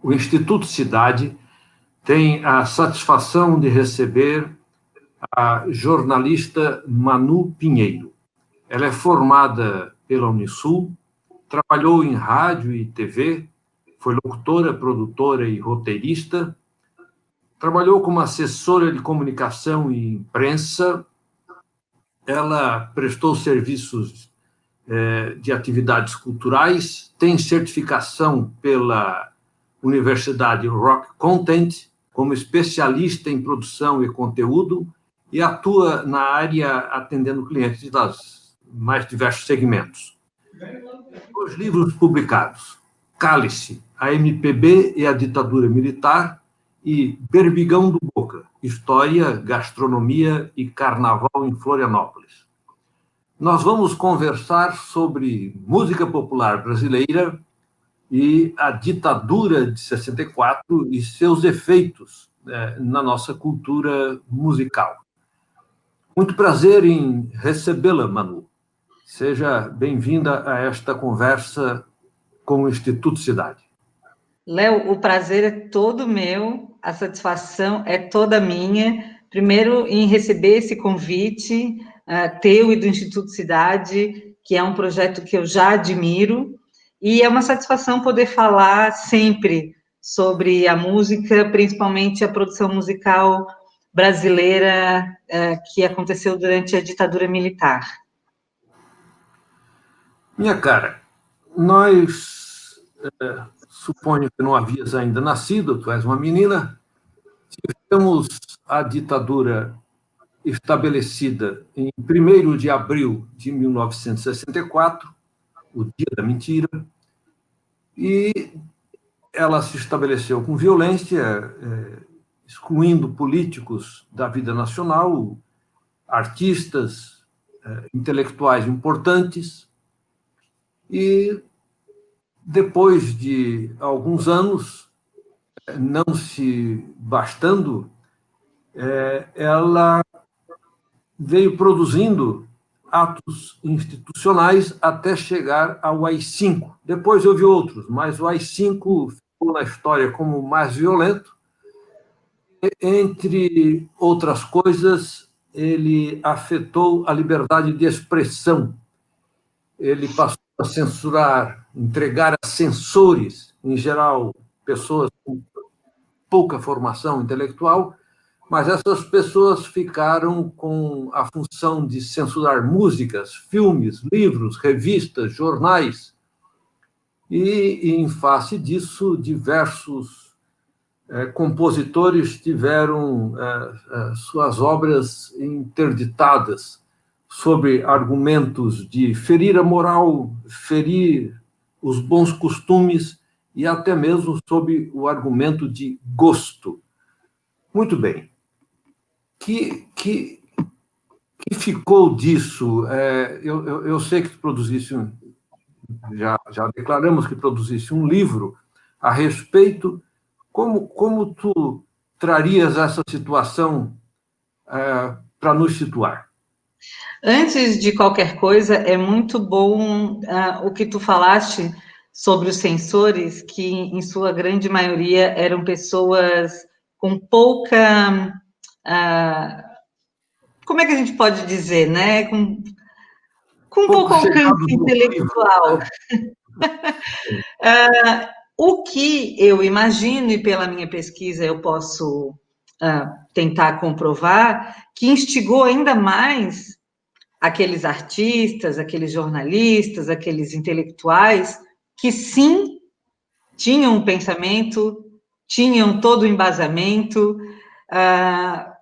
O Instituto Cidade tem a satisfação de receber a jornalista Manu Pinheiro. Ela é formada pela Unisul, trabalhou em rádio e TV, foi locutora, produtora e roteirista, trabalhou como assessora de comunicação e imprensa. Ela prestou serviços de atividades culturais, tem certificação pela Universidade Rock Content como especialista em produção e conteúdo e atua na área atendendo clientes das mais diversos segmentos. Os livros publicados: Cálice, a MPB e a ditadura militar, e Berbigão do Boca, História, Gastronomia e Carnaval em Florianópolis. Nós vamos conversar sobre música popular brasileira e a ditadura de 64 e seus efeitos na nossa cultura musical. Muito prazer em recebê-la, Manu. Seja bem-vinda a esta conversa com o Instituto Cidade. Léo, o prazer é todo meu, a satisfação é toda minha. Primeiro, em receber esse convite teu e do Instituto Cidade, que é um projeto que eu já admiro, e é uma satisfação poder falar sempre sobre a música, principalmente a produção musical brasileira que aconteceu durante a ditadura militar. Minha cara, nós, suponho que não havias ainda nascido, tu és uma menina, tivemos a ditadura estabelecida em 1º de abril de 1964, o dia da mentira, e ela se estabeleceu com violência, excluindo políticos da vida nacional, artistas, intelectuais importantes, e depois de alguns anos, não se bastando, ela veio produzindo atos institucionais até chegar ao AI-5. Depois houve outros, mas o AI-5 ficou na história como o mais violento. Entre outras coisas, ele afetou a liberdade de expressão. Ele passou a censurar, entregar a censores, em geral, pessoas com pouca formação intelectual, mas essas pessoas ficaram com a função de censurar músicas, filmes, livros, revistas, jornais. E, em face disso, diversos compositores tiveram suas obras interditadas sob argumentos de ferir a moral, ferir os bons costumes e até mesmo sob o argumento de gosto. Muito bem. Que ficou disso? Eu sei que tu produziste, já declaramos que produziste um livro a respeito. Como tu trarias essa situação para nos situar? Antes de qualquer coisa, é muito bom o que tu falaste sobre os censores, que, em sua grande maioria, eram pessoas com pouca... como é que a gente pode dizer, né? Com pouco alcance intelectual. O que eu imagino, e pela minha pesquisa eu posso tentar comprovar, que instigou ainda mais aqueles artistas, aqueles jornalistas, aqueles intelectuais, que sim, tinham um pensamento, tinham todo o embasamento,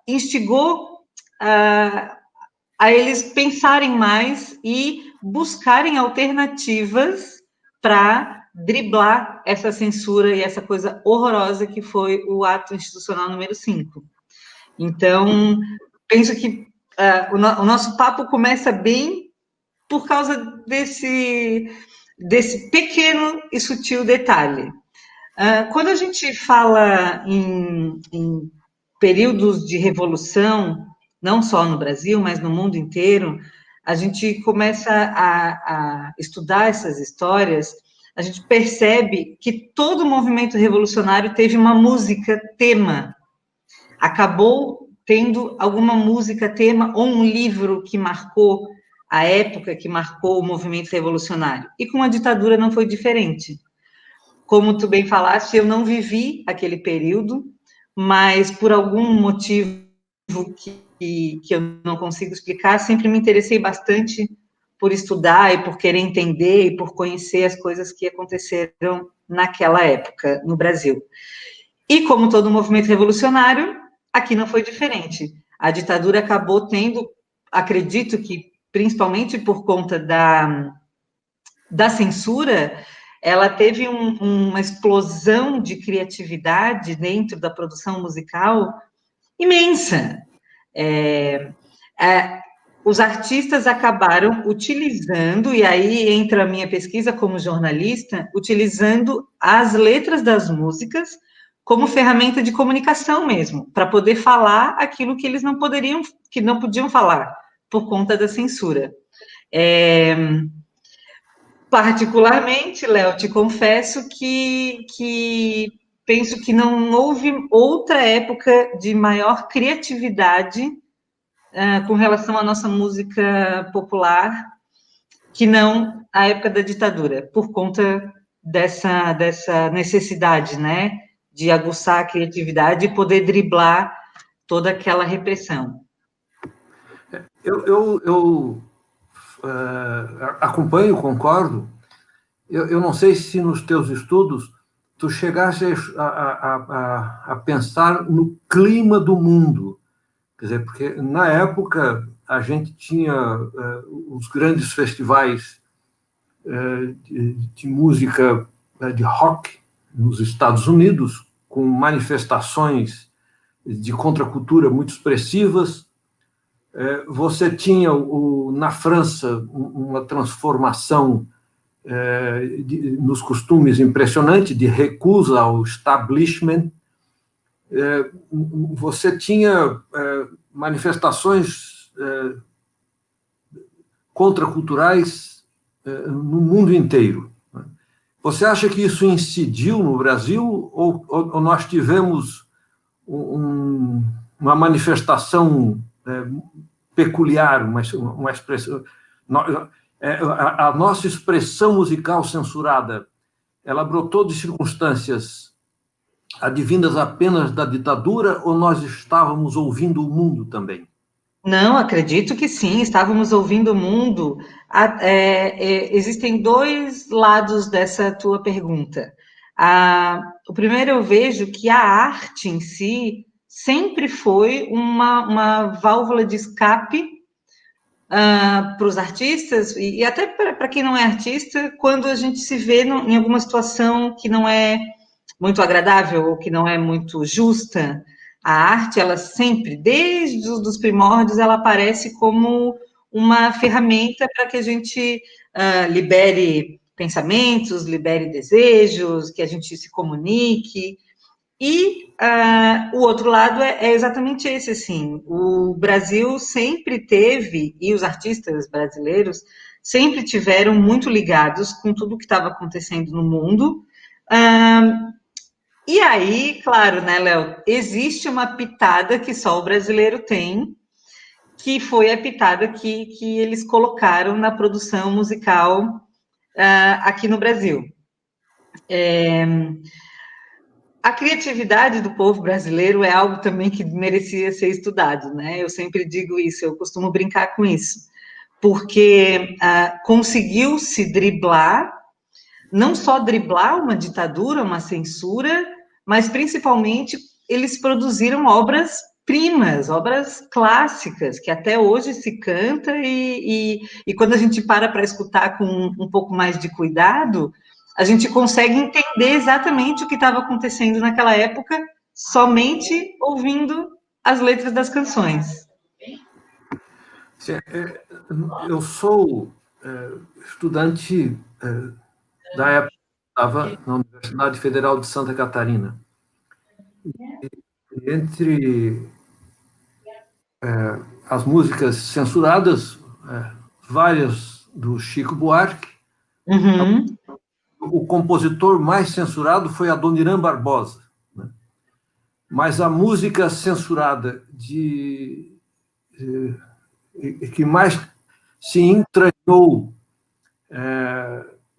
instigou a eles pensarem mais e buscarem alternativas para driblar essa censura e essa coisa horrorosa que foi o ato institucional número 5. Então, penso que o nosso papo começa bem por causa desse pequeno e sutil detalhe. Quando a gente fala em períodos de revolução, não só no Brasil, mas no mundo inteiro, a gente começa a estudar essas histórias a gente percebe que todo o movimento revolucionário teve uma música tema, acabou tendo alguma música tema ou um livro que marcou a época, que marcou o movimento revolucionário. E com a ditadura não foi diferente. Como tu bem falaste, eu não vivi aquele período, mas por algum motivo que eu não consigo explicar, sempre me interessei bastante por estudar e por querer entender e por conhecer as coisas que aconteceram naquela época no Brasil. E como todo movimento revolucionário, aqui não foi diferente. A ditadura acabou tendo, acredito que principalmente por conta da censura, ela teve uma explosão de criatividade dentro da produção musical imensa. Os artistas acabaram utilizando, e aí entra a minha pesquisa como jornalista, utilizando as letras das músicas como ferramenta de comunicação mesmo, para poder falar aquilo que eles que não podiam falar por conta da censura. Particularmente, Léo, te confesso que penso que não houve outra época de maior criatividade com relação à nossa música popular que não a época da ditadura, por conta dessa necessidade, né, de aguçar a criatividade e poder driblar toda aquela repressão. Eu acompanho, concordo. Eu não sei se nos teus estudos tu chegaste a pensar no clima do mundo. Quer dizer, porque na época a gente tinha os grandes festivais de música, de rock nos Estados Unidos, com manifestações de contracultura muito expressivas. Você tinha, na França, uma transformação nos costumes impressionante, de recusa ao establishment. Você tinha manifestações contraculturais no mundo inteiro. Você acha que isso incidiu no Brasil ou nós tivemos uma manifestação peculiar, uma expressão... A nossa expressão musical censurada, ela brotou de circunstâncias advindas apenas da ditadura ou nós estávamos ouvindo o mundo também? Não, acredito que sim, estávamos ouvindo o mundo. Existem dois lados dessa tua pergunta. O primeiro, eu vejo que a arte em si sempre foi uma válvula de escape para os artistas, e até para quem não é artista, quando a gente se vê em alguma situação que não é muito agradável ou que não é muito justa. A arte, ela sempre, desde os primórdios, ela aparece como uma ferramenta para que a gente libere pensamentos, libere desejos, que a gente se comunique. E o outro lado é exatamente esse, assim, o Brasil sempre teve, e os artistas brasileiros sempre tiveram muito ligados com tudo que estava acontecendo no mundo. E aí, claro, né, Léo, existe uma pitada que só o brasileiro tem, que foi a pitada que eles colocaram na produção musical aqui no Brasil. A criatividade do povo brasileiro é algo também que merecia ser estudado, né? Eu sempre digo isso, eu costumo brincar com isso, porque conseguiu-se driblar, não só driblar uma ditadura, uma censura, mas principalmente eles produziram obras-primas, obras clássicas, que até hoje se canta e quando a gente para escutar com um pouco mais de cuidado, a gente consegue entender exatamente o que estava acontecendo naquela época, somente ouvindo as letras das canções. Eu sou estudante da época que estava na Universidade Federal de Santa Catarina. E entre as músicas censuradas, várias do Chico Buarque, o compositor mais censurado foi Adoniran Barbosa, né? Mas a música censurada que mais se entranhou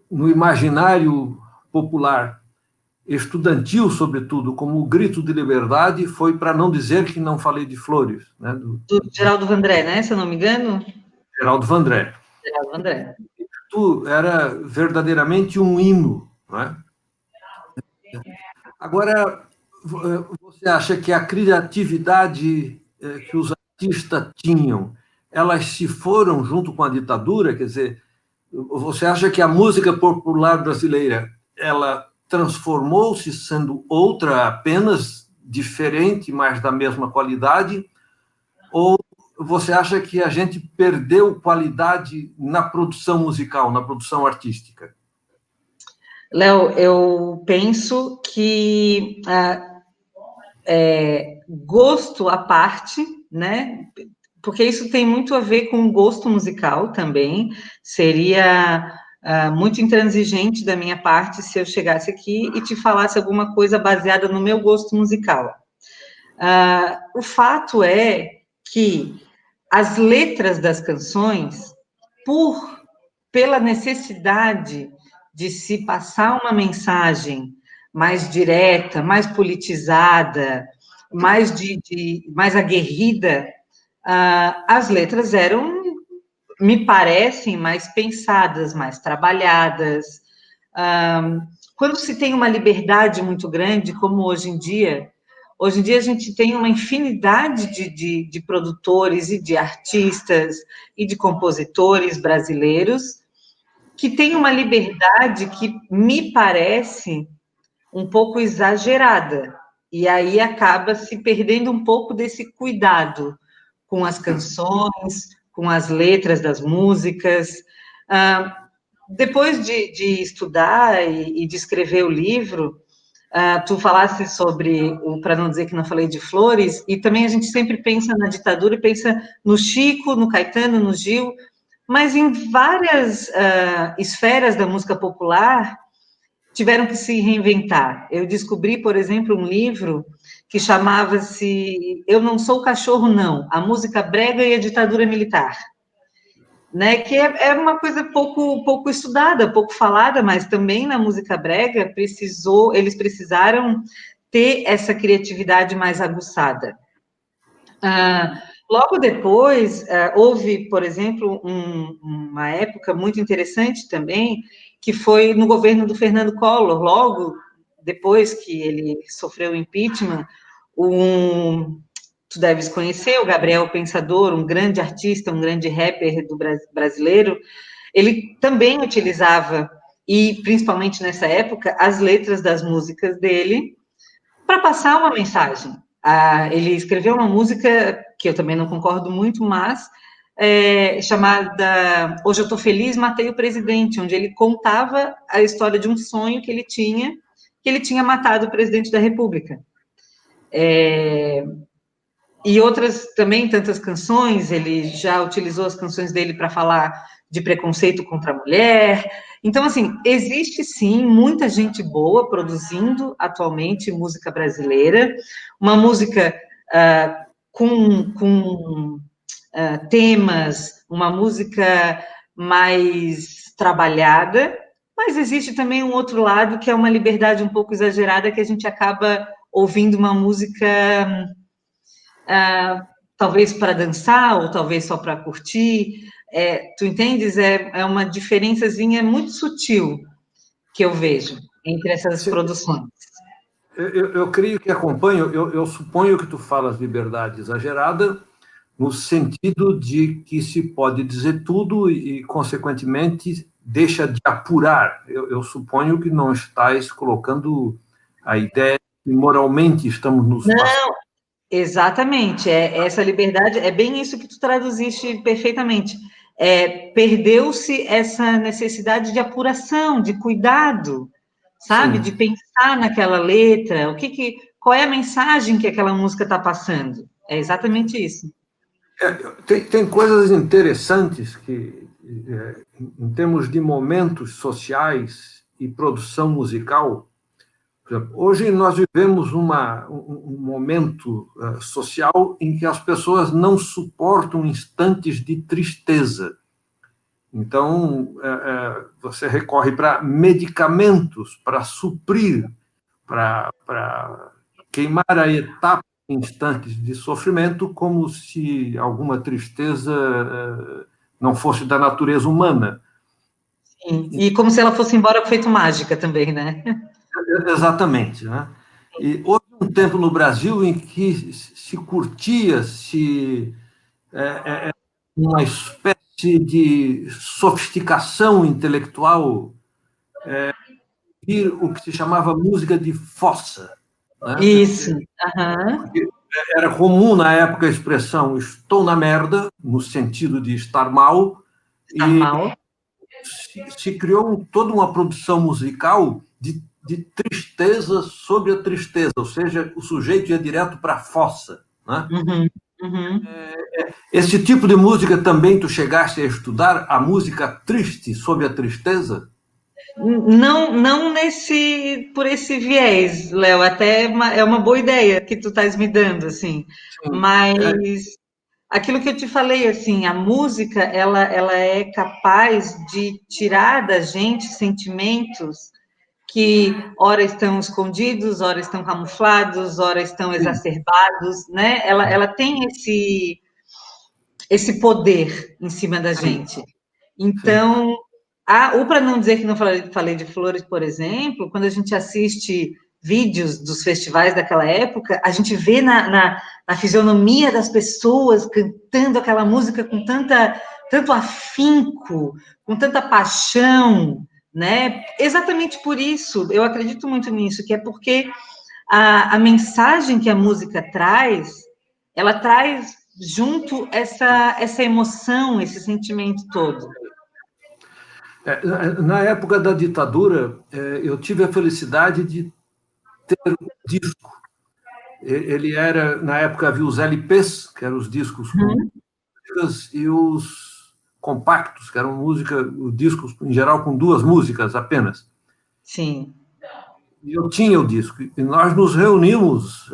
no imaginário popular, estudantil, sobretudo, como o grito de liberdade, foi Para Não Dizer Que Não Falei de Flores, né? Do Geraldo Vandré, né? Se eu não me engano. Geraldo Vandré. Geraldo Vandré. Era verdadeiramente um hino, não é? Agora, você acha que a criatividade que os artistas tinham, elas se foram junto com a ditadura? Quer dizer, você acha que a música popular brasileira, ela transformou-se sendo outra, apenas diferente, mas da mesma qualidade? Ou você acha que a gente perdeu qualidade na produção musical, na produção artística? Léo, eu penso que gosto à parte, né? Porque isso tem muito a ver com gosto musical também. Seria muito intransigente da minha parte se eu chegasse aqui e te falasse alguma coisa baseada no meu gosto musical. O fato é que as letras das canções, pela necessidade de se passar uma mensagem mais direta, mais politizada, mais aguerrida, as letras eram, me parecem, mais pensadas, mais trabalhadas. Quando se tem uma liberdade muito grande, como hoje em dia a gente tem uma infinidade de produtores e de artistas e de compositores brasileiros que têm uma liberdade que me parece um pouco exagerada, e aí acaba se perdendo um pouco desse cuidado com as canções, com as letras das músicas. Depois de estudar e de escrever o livro, tu falasse sobre Para Não Dizer Que Não Falei de Flores, e também a gente sempre pensa na ditadura, pensa no Chico, no Caetano, no Gil, mas em várias esferas da música popular tiveram que se reinventar. Eu descobri, por exemplo, um livro que chamava-se Eu Não Sou Cachorro, Não, a música brega e a ditadura militar, né, que é uma coisa pouco estudada, pouco falada, mas também na música brega eles precisaram ter essa criatividade mais aguçada. Logo depois, houve, por exemplo, uma época muito interessante também, que foi no governo do Fernando Collor, logo depois que ele sofreu o impeachment, tu deves conhecer o Gabriel Pensador, um grande artista, um grande rapper brasileiro. Ele também utilizava, e principalmente nessa época, as letras das músicas dele para passar uma mensagem. Ele escreveu uma música que eu também não concordo muito, mas chamada Hoje Eu Tô Feliz, Matei o Presidente, onde ele contava a história de um sonho que ele tinha matado o presidente da República. E outras também, tantas canções, ele já utilizou as canções dele para falar de preconceito contra a mulher. Então, assim, existe sim muita gente boa produzindo atualmente música brasileira, uma música com temas, uma música mais trabalhada, mas existe também um outro lado que é uma liberdade um pouco exagerada, que a gente acaba ouvindo uma música talvez para dançar, ou talvez só para curtir, tu entendes? É uma diferençazinha muito sutil que eu vejo entre essas produções. Eu creio que acompanho, eu suponho que tu falas liberdade exagerada, no sentido de que se pode dizer tudo e, consequentemente, deixa de apurar. Eu suponho que não estás colocando a ideia que moralmente estamos nos passando. Não, exatamente. Essa liberdade, é bem isso que tu traduziste perfeitamente. Perdeu-se essa necessidade de apuração, de cuidado, sabe? Sim. De pensar naquela letra, qual é a mensagem que aquela música está passando. É exatamente isso. Tem coisas interessantes que, em termos de momentos sociais e produção musical. Por exemplo, hoje nós vivemos um momento social em que as pessoas não suportam instantes de tristeza. Então, você recorre para medicamentos para suprir, para queimar a etapa de instantes de sofrimento, como se alguma tristeza não fosse da natureza humana. Sim. E como se ela fosse embora feito mágica também, né? Exatamente, né? E houve um tempo no Brasil em que se curtia-se uma espécie de sofisticação intelectual, o que se chamava música de fossa, né? Isso. Uhum. Era comum na época a expressão "estou na merda", no sentido de estar mal, Está mal. se criou toda uma produção musical de tristeza sobre a tristeza, ou seja, o sujeito ia direto para a fossa, né? Uhum. Uhum. Esse tipo de música também tu chegaste a estudar, a música triste sobre a tristeza? Não, não por esse viés, Léo. Até é uma boa ideia que tu estás me dando, assim. Sim. Mas aquilo que eu te falei, assim, a música, ela é capaz de tirar da gente sentimentos que ora estão escondidos, ora estão camuflados, ora estão Sim. exacerbados, né? Ela tem esse poder em cima da Sim. gente. Sim. Então, ou para não dizer que não falei de flores, por exemplo, quando a gente assiste vídeos dos festivais daquela época, a gente vê na fisionomia das pessoas cantando aquela música com tanto afinco, com tanta paixão, né? Exatamente por isso, eu acredito muito nisso, que é porque a mensagem que a música traz, ela traz junto essa emoção, esse sentimento todo. Na época da ditadura, eu tive a felicidade de ter um disco. Ele era, na época, havia os LPs, que eram os discos com Uhum. músicas, e os compactos, que eram os discos, em geral, com duas músicas apenas. Sim. E eu tinha o disco, e nós nos reunimos,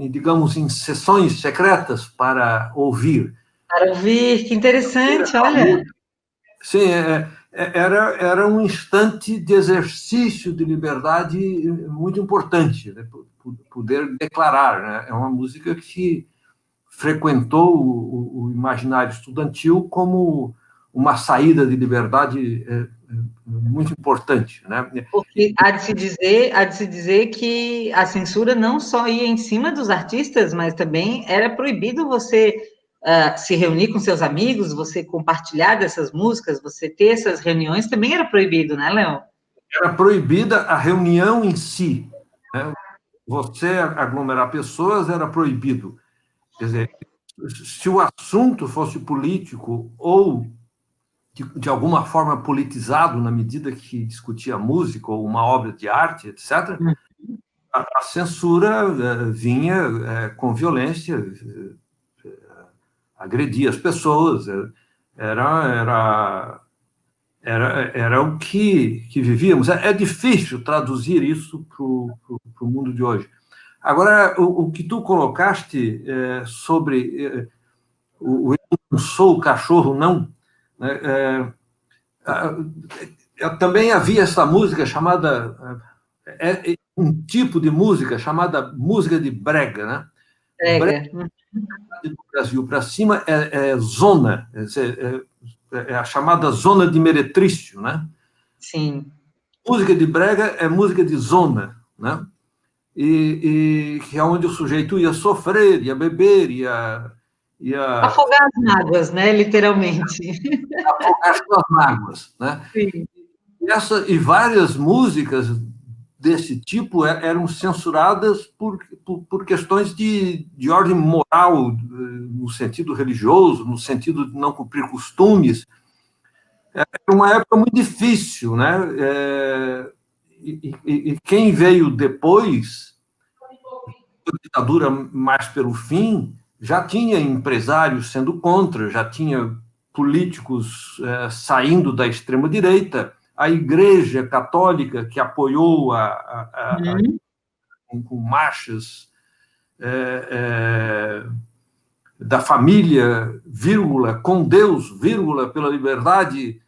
digamos, em sessões secretas para ouvir. Para ouvir, que interessante, olha. Sim, era um instante de exercício de liberdade muito importante, né? Poder declarar, né? É uma música que frequentou o imaginário estudantil como uma saída de liberdade muito importante, né? Porque há de se dizer que a censura não só ia em cima dos artistas, mas também era proibido você se reunir com seus amigos, você compartilhar dessas músicas, você ter essas reuniões, também era proibido, né, Léo? Era proibida a reunião em si, né? Você aglomerar pessoas era proibido. Quer dizer, se o assunto fosse político ou de alguma forma politizado na medida que discutia música ou uma obra de arte, etc., a censura vinha com violência, agredia as pessoas, era, era o que vivíamos. É difícil traduzir isso para o mundo de hoje. Agora, o que tu colocaste sobre o eu não sou o cachorro, não, né, também havia essa música chamada, um tipo de música chamada música de brega, né? Brega Prega. do Brasil para cima é zona, é a chamada zona de meretrício, né? Sim. Música de brega é música de zona, né? E que é onde o sujeito ia sofrer, ia beber, ia Afogar as mágoas, né, literalmente. afogar suas mágoas, né? Sim. E várias músicas desse tipo eram censuradas por questões de ordem moral, no sentido religioso, no sentido de não cumprir costumes. Era uma época muito difícil, né? E quem veio depois, a ditadura mais pelo fim, já tinha empresários sendo contra, já tinha políticos saindo da extrema-direita, a Igreja Católica, que apoiou com marchas da família, vírgula, com Deus, vírgula, pela liberdade,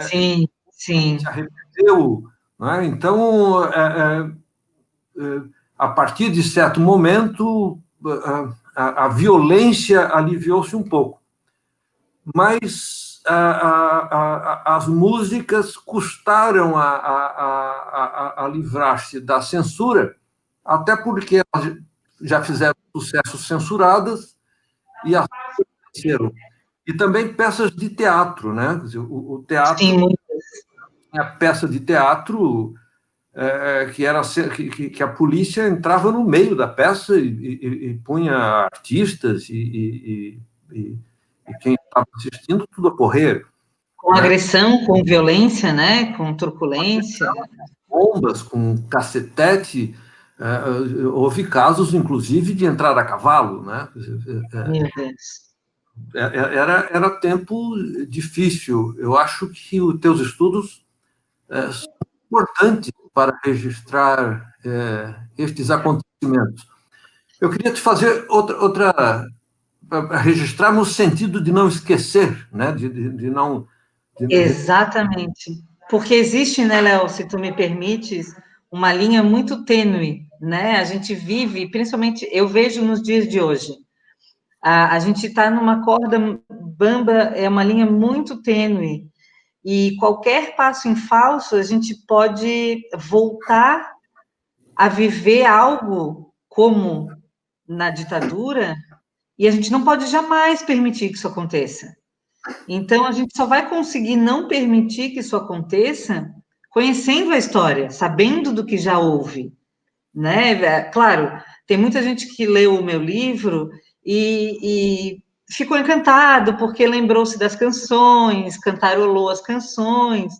sim, sim. se arrependeu. Né? Então, a partir de certo momento, a violência aliviou-se um pouco. Mas as músicas custaram a livrar-se da censura, até porque elas já fizeram sucesso censuradas e apareceram. E também peças de teatro, né? Quer dizer, o teatro, sim, a peça de teatro que a polícia entrava no meio da peça e punha artistas e quem estava assistindo tudo a correr. com agressão, com violência, né? Com truculência. Bombas, com cacetete. Houve casos, inclusive, de entrar a cavalo, né? Meu Deus. Era tempo difícil. Eu acho que os teus estudos são importantes para registrar estes acontecimentos. Eu queria te fazer outra registrar no sentido de não esquecer, né? De não... Exatamente. Porque existe, né, Léo, se tu me permites, uma linha muito tênue, né? A gente vive, principalmente, eu vejo nos dias de hoje, a gente está numa corda bamba, é uma linha muito tênue, e qualquer passo em falso, a gente pode voltar a viver algo como na ditadura, e a gente não pode jamais permitir que isso aconteça. Então, a gente só vai conseguir não permitir que isso aconteça conhecendo a história, sabendo do que já houve, né? Claro, tem muita gente que leu o meu livro e ficou encantado porque lembrou-se das canções, cantarolou as canções,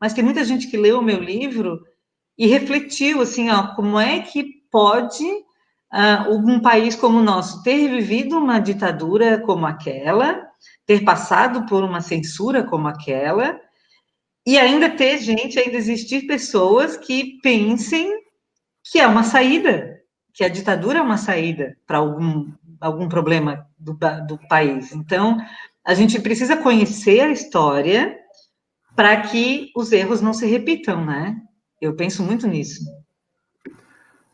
mas tem muita gente que leu o meu livro e refletiu assim, ó, como é que pode um país como o nosso ter vivido uma ditadura como aquela, ter passado por uma censura como aquela, e ainda ter gente, ainda existir pessoas que pensem que é uma saída, que a ditadura é uma saída para algum problema do país. Então, a gente precisa conhecer a história para que os erros não se repitam, né? Eu penso muito nisso.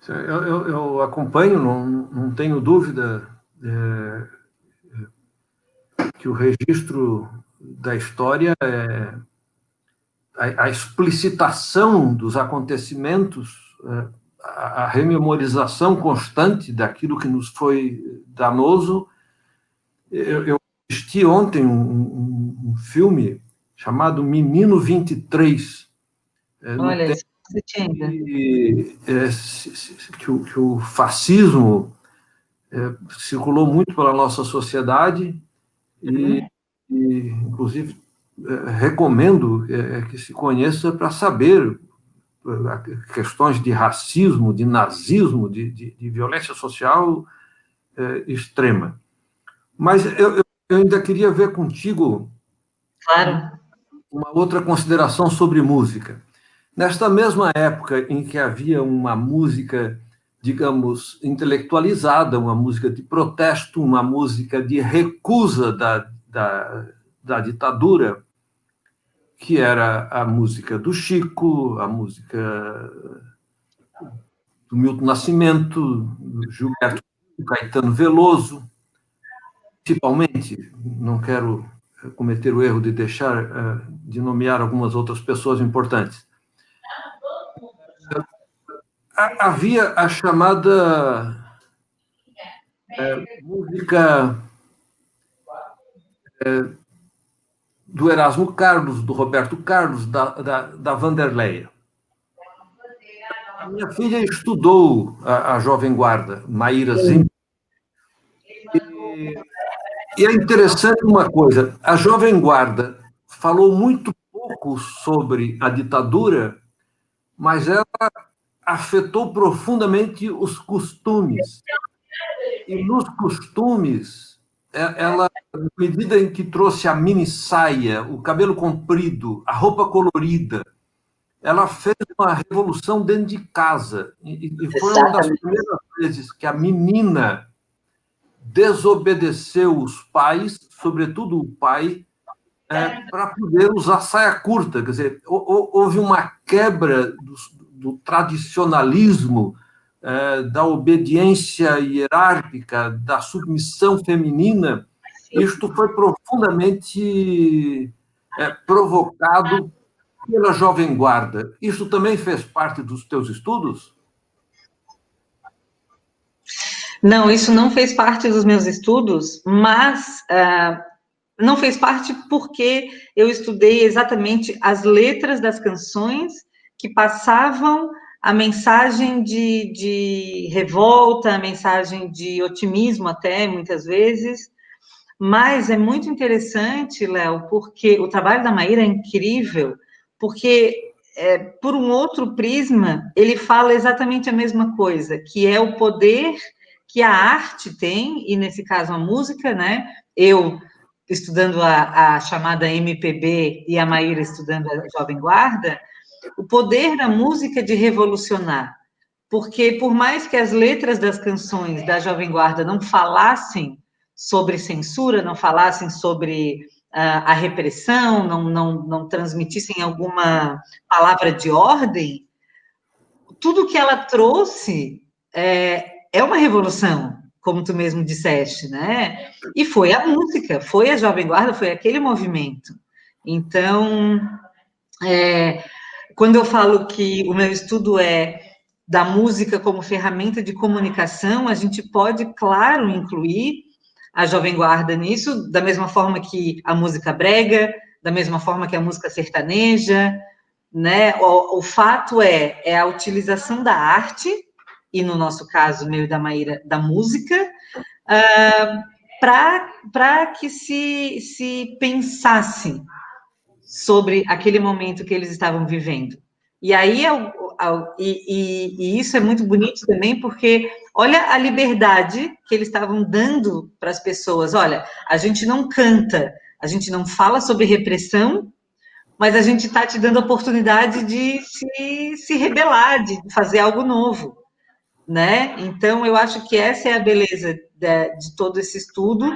Eu acompanho, não tenho dúvida que o registro da história a explicitação dos acontecimentos, a rememorização constante daquilo que nos foi danoso. Eu assisti ontem um filme chamado Menino 23. Olha, você tinha ainda. Que o fascismo circulou muito pela nossa sociedade e inclusive, recomendo que se conheça para saber questões de racismo, de nazismo, de violência social extrema. Mas eu ainda queria ver contigo Claro. uma outra consideração sobre música. Nesta mesma época em que havia uma música, digamos, intelectualizada, uma música de protesto, uma música de recusa da ditadura, que era a música do Chico, a música do Milton Nascimento, do Gilberto, do Caetano Veloso, principalmente, não quero cometer o erro de deixar de nomear algumas outras pessoas importantes. Havia a chamada música do Erasmo Carlos, do Roberto Carlos, da Vanderleia. A minha filha estudou a Jovem Guarda, Maíra Zimmer. E é interessante uma coisa, a Jovem Guarda falou muito pouco sobre a ditadura, mas ela afetou profundamente os costumes. E nos costumes, ela, na medida em que trouxe a mini saia, o cabelo comprido, a roupa colorida, ela fez uma revolução dentro de casa. E foi uma das Exatamente. primeiras vezes que a menina desobedeceu os pais, sobretudo o pai, para poder usar saia curta. Quer dizer, houve uma quebra do tradicionalismo, da obediência hierárquica, da submissão feminina. Isto foi profundamente provocado pela Jovem Guarda. Isso também fez parte dos teus estudos? Não, isso não fez parte dos meus estudos, mas não fez parte porque eu estudei exatamente as letras das canções que passavam a mensagem de revolta, a mensagem de otimismo até, muitas vezes. Mas é muito interessante, Léo, porque o trabalho da Maíra é incrível, porque, por um outro prisma, ele fala exatamente a mesma coisa, que é o poder que a arte tem, e nesse caso a música, né? Eu estudando a chamada MPB e a Maíra estudando a Jovem Guarda, o poder da música de revolucionar. Porque, por mais que as letras das canções da Jovem Guarda não falassem sobre censura, não falassem sobre a repressão, não transmitissem alguma palavra de ordem, tudo que ela trouxe é uma revolução, como tu mesmo disseste, né? E foi a música, foi a Jovem Guarda, foi aquele movimento. Então, quando eu falo que o meu estudo é da música como ferramenta de comunicação, a gente pode, claro, incluir a Jovem Guarda nisso, da mesma forma que a música brega, da mesma forma que a música sertaneja, né? O fato é a utilização da arte, e no nosso caso, meu e da Maíra, da música, para que se pensasse sobre aquele momento que eles estavam vivendo. E aí, isso é muito bonito também, porque olha a liberdade que eles estavam dando para as pessoas. Olha, a gente não canta, a gente não fala sobre repressão, mas a gente está te dando a oportunidade de se rebelar, de fazer algo novo, né? Então, eu acho que essa é a beleza de todo esse estudo,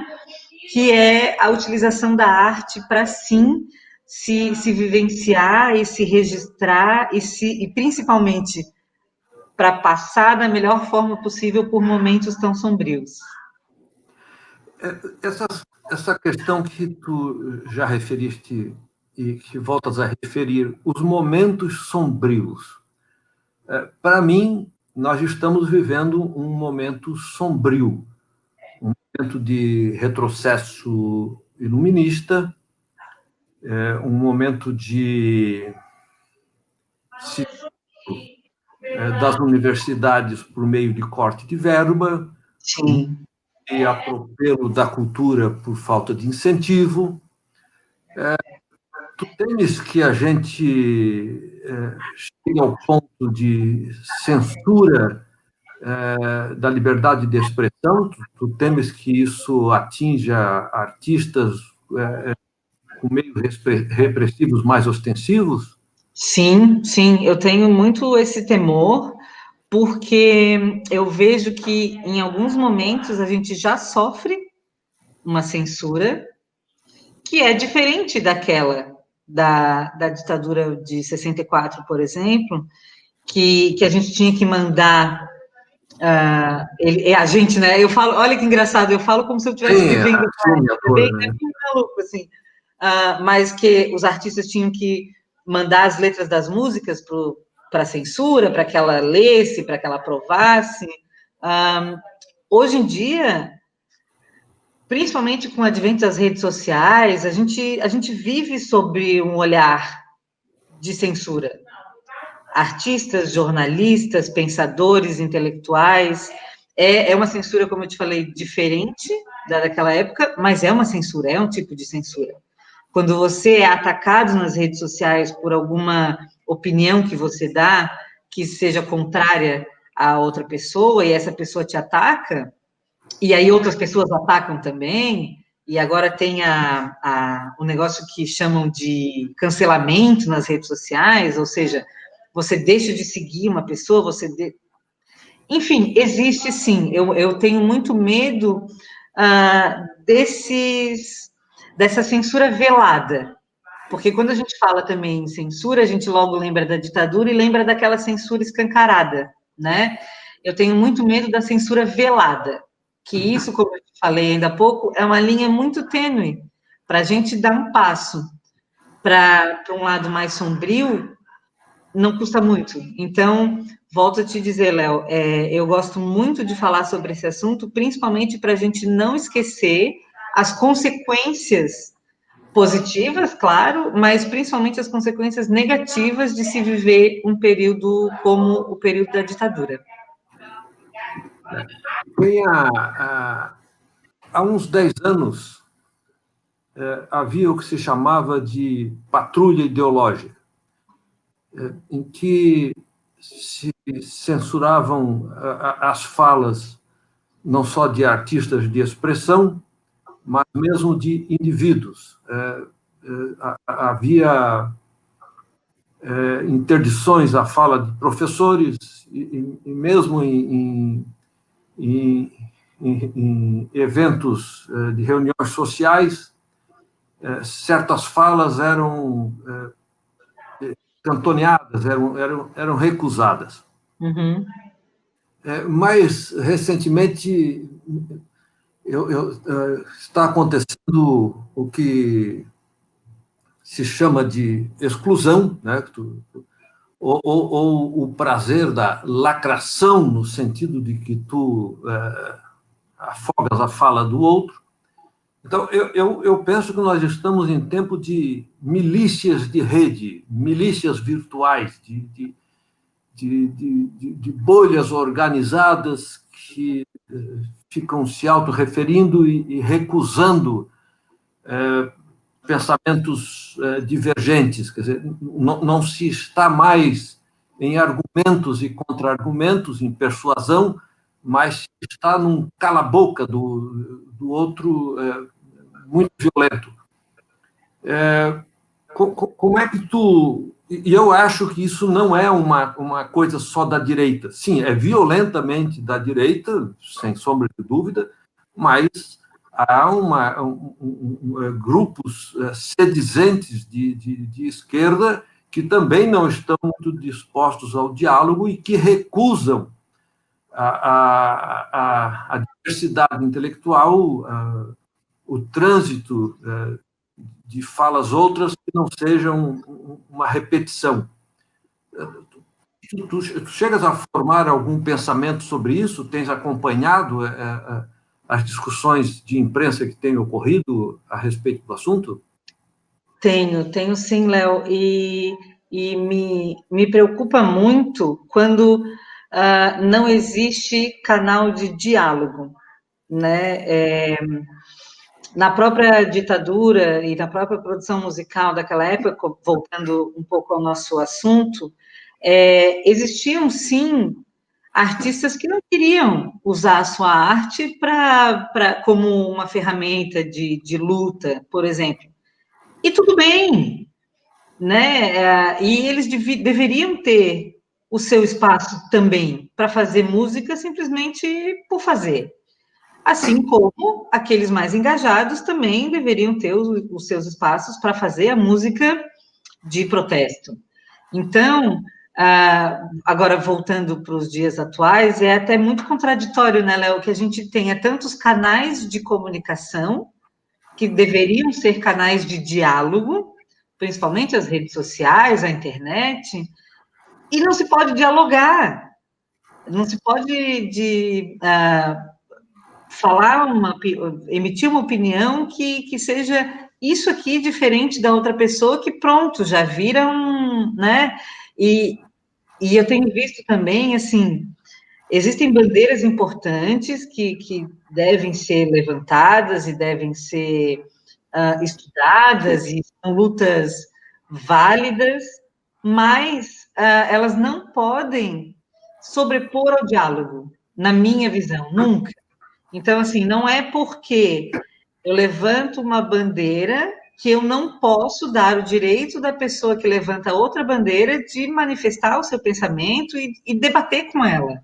que é a utilização da arte para, sim, se vivenciar e se registrar e principalmente para passar da melhor forma possível por momentos tão sombrios. Essa questão que tu já referiste e que voltas a referir, os momentos sombrios. Para mim, nós estamos vivendo um momento sombrio, um momento de retrocesso iluminista, um momento de das universidades por meio de corte de verba, Sim. e atropelo da cultura por falta de incentivo. Tu temes que a gente chegue ao ponto de censura da liberdade de expressão? Tu temes que isso atinja artistas com meios repressivos mais ostensivos? Sim, sim, eu tenho muito esse temor, porque eu vejo que em alguns momentos a gente já sofre uma censura que é diferente daquela da ditadura de 64, por exemplo, que a gente tinha que mandar a gente, né? Eu falo, olha que engraçado, eu falo como se eu estivesse Sim, vivendo, assume a é dor, bem, né? maluco, assim. Mas que os artistas tinham que mandar as letras das músicas para a censura, para que ela lesse, para que ela aprovasse. Hoje em dia, principalmente com o advento das redes sociais, a gente vive sob um olhar de censura. Artistas, jornalistas, pensadores, intelectuais. É uma censura, como eu te falei, diferente daquela época, mas é uma censura, é um tipo de censura. Quando você é atacado nas redes sociais por alguma opinião que você dá, que seja contrária a outra pessoa, e essa pessoa te ataca, e aí outras pessoas atacam também, e agora tem o negócio que chamam de cancelamento nas redes sociais, ou seja, você deixa de seguir uma pessoa, enfim, existe sim. Eu tenho muito medo dessa censura velada, porque quando a gente fala também em censura, a gente logo lembra da ditadura e lembra daquela censura escancarada, né? Eu tenho muito medo da censura velada, que isso, como eu falei ainda há pouco, é uma linha muito tênue para a gente dar um passo para um lado mais sombrio, não custa muito. Então, volto a te dizer, Léo, eu gosto muito de falar sobre esse assunto, principalmente para a gente não esquecer as consequências positivas, claro, mas principalmente as consequências negativas de se viver um período como o período da ditadura. Há uns 10 anos, havia o que se chamava de patrulha ideológica, em que se censuravam as falas não só de artistas de expressão, mas mesmo de indivíduos. Havia interdições à fala de professores, e mesmo em eventos de reuniões sociais, certas falas eram cantoneadas, eram recusadas. Uhum. Mais recentemente, está acontecendo o que se chama de exclusão, né? Ou o prazer da lacração, no sentido de que tu afogas a fala do outro. Então, eu penso que nós estamos em tempo de milícias de rede, milícias virtuais, de bolhas organizadas que ficam se autorreferindo e recusando pensamentos divergentes. Quer dizer, não se está mais em argumentos e contra-argumentos, em persuasão, mas está num cala-boca do outro muito violento. Como é que tu... E eu acho que isso não é uma coisa só da direita. Sim, é violentamente da direita, sem sombra de dúvida, mas há grupos sedizentes de esquerda que também não estão muito dispostos ao diálogo e que recusam a diversidade intelectual, o trânsito de falas outras que não sejam uma repetição. Tu chegas a formar algum pensamento sobre isso? Tens acompanhado as discussões de imprensa que têm ocorrido a respeito do assunto? Tenho sim, Léo, e me preocupa muito quando não existe canal de diálogo, né? Na própria ditadura e na própria produção musical daquela época, voltando um pouco ao nosso assunto, existiam, sim, artistas que não queriam usar a sua arte como uma ferramenta de luta, por exemplo. E tudo bem, né? E eles deveriam ter o seu espaço também para fazer música simplesmente por fazer. Assim como aqueles mais engajados também deveriam ter os seus espaços para fazer a música de protesto. Então, agora voltando para os dias atuais, é até muito contraditório, né, Léo, que a gente tenha tantos canais de comunicação que deveriam ser canais de diálogo, principalmente as redes sociais, a internet, e não se pode dialogar, não se pode emitir uma opinião que seja isso aqui diferente da outra pessoa, que pronto, já vira né? E eu tenho visto também, assim, existem bandeiras importantes que devem ser levantadas e devem ser estudadas, e são lutas válidas, mas elas não podem sobrepor ao diálogo, na minha visão, nunca. Então, assim, não é porque Eu levanto uma bandeira que eu não posso dar o direito da pessoa que levanta outra bandeira de manifestar o seu pensamento e debater com ela.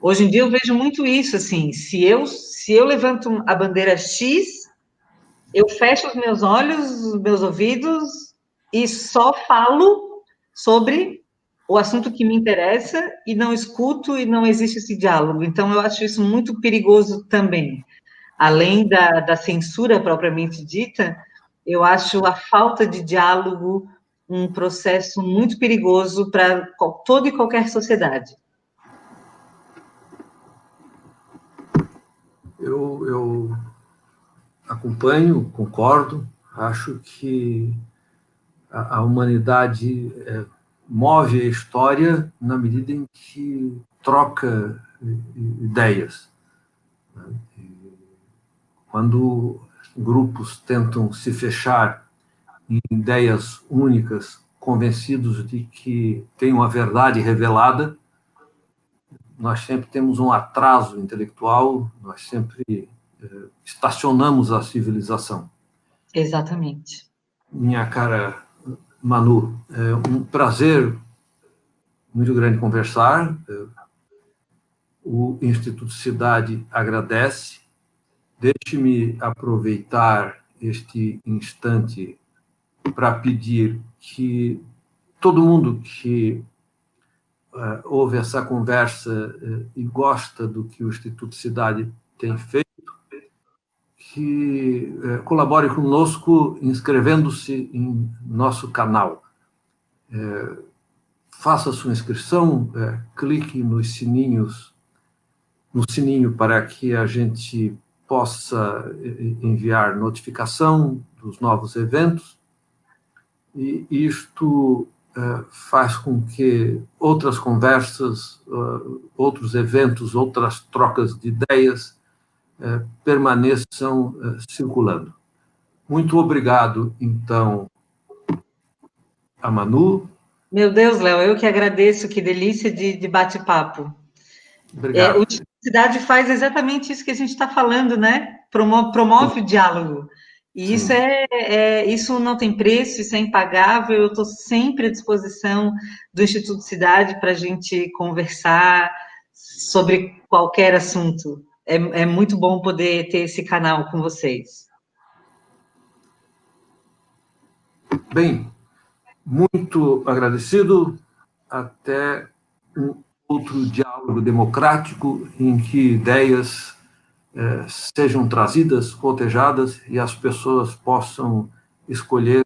Hoje em dia eu vejo muito isso, assim, se eu levanto a bandeira X, eu fecho os meus olhos, os meus ouvidos e só falo sobre o assunto que me interessa e não escuto e não existe esse diálogo. Então, eu acho isso muito perigoso também. Além da censura propriamente dita, eu acho a falta de diálogo um processo muito perigoso para toda e qualquer sociedade. Eu acompanho, concordo, acho que a humanidade move a história na medida em que troca ideias. Quando grupos tentam se fechar em ideias únicas, convencidos de que tem uma verdade revelada, nós sempre temos um atraso intelectual, nós sempre estacionamos a civilização. Exatamente. Minha cara Manu, é um prazer muito grande conversar. O Instituto Cidade agradece. Deixe-me aproveitar este instante para pedir que todo mundo que ouve essa conversa e gosta do que o Instituto Cidade tem feito, que colabore conosco inscrevendo-se em nosso canal. Faça sua inscrição, clique nos sininhos, no sininho para que a gente possa enviar notificação dos novos eventos, e isto faz com que outras conversas, outros eventos, outras trocas de ideias permaneçam circulando. Muito obrigado, então, a Manu. Meu Deus, Léo, eu que agradeço, que delícia de bate-papo. Obrigado. O Cidade faz exatamente isso que a gente está falando, né? Promove o diálogo. E isso Sim. isso não tem preço, isso é impagável. Eu estou sempre à disposição do Instituto Cidade para a gente conversar sobre qualquer assunto. É muito bom poder ter esse canal com vocês. Bem, muito agradecido. Até um outro diálogo democrático em que ideias sejam trazidas, cotejadas e as pessoas possam escolher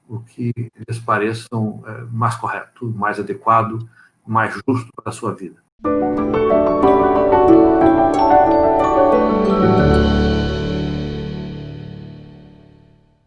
o que lhes pareçam mais correto, mais adequado, mais justo para a sua vida.